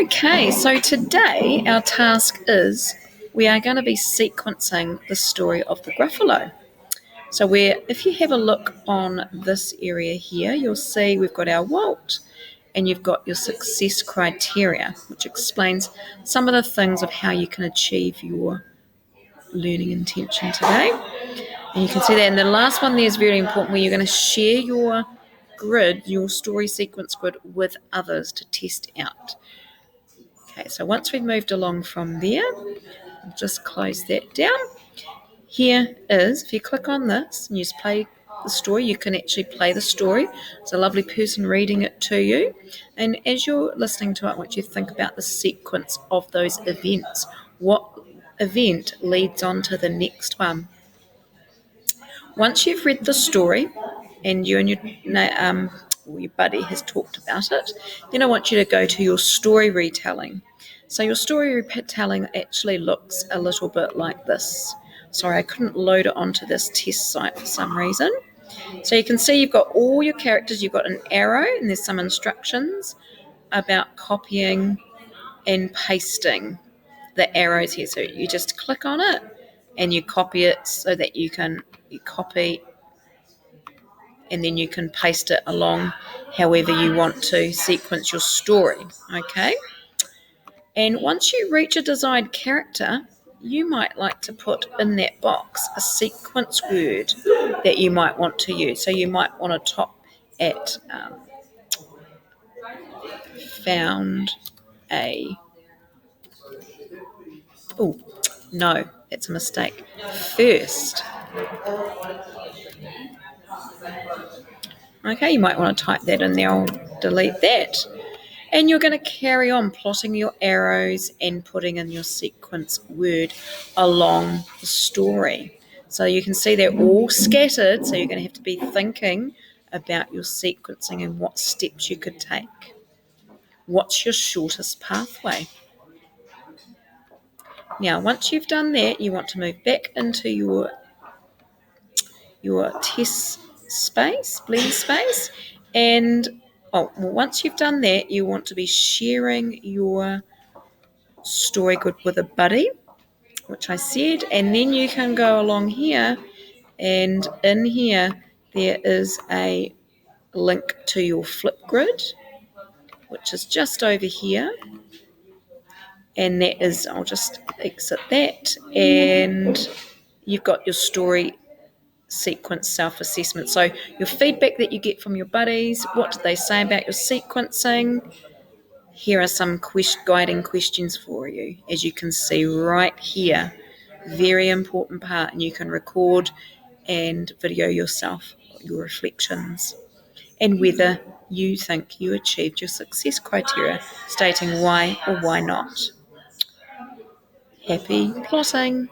Okay, so today our task is we are going to be sequencing the story of the Gruffalo. So if you have a look on this area here, you'll see we've got our Walt and you've got your success criteria, which explains some of the things of how you can achieve your learning intention today. And you can see that. And the last one there is very important, where you're going to share your grid, your story sequence grid, with others to test out. Okay, so once we've moved along from there, I'll just close that down. Here is, if you click on this and you just play the story, you can actually play the story. It's a lovely person reading it to you. And as you're listening to it, I want you to think about the sequence of those events. What event leads on to the next one? Once you've read the story and you and your buddy has talked about it, then I want you to go to your story retelling. So your story retelling actually looks a little bit like this. Sorry, I couldn't load it onto this test site for some reason. So you can see you've got all your characters, you've got an arrow, and there's some instructions about copying and pasting the arrows here. So you just click on it and you copy it so that you copy and then you can paste it along however you want to sequence your story, okay? And once you reach a desired character, you might like to put in that box a sequence word that you might want to use. So you might want to top at found a... Oh, no, that's a mistake. First. Okay, you might want to type that in there. I'll delete that. And you're going to carry on plotting your arrows and putting in your sequence word along the story. So you can see they're all scattered, so you're going to have to be thinking about your sequencing and what steps you could take. What's your shortest pathway? Now, once you've done that, you want to move back into your test space, blend space, and once you've done that, you want to be sharing your story grid with a buddy, which I said, and then you can go along here, and in here there is a link to your Flipgrid, which is just over here, and that is, I'll just exit that, and you've got your story sequence self-assessment. So your feedback that you get from your buddies, what did they say about your sequencing? Here are some guiding questions for you. As you can see right here, very important part, and you can record and video yourself, your reflections, and whether you think you achieved your success criteria, stating why or why not. Happy plotting.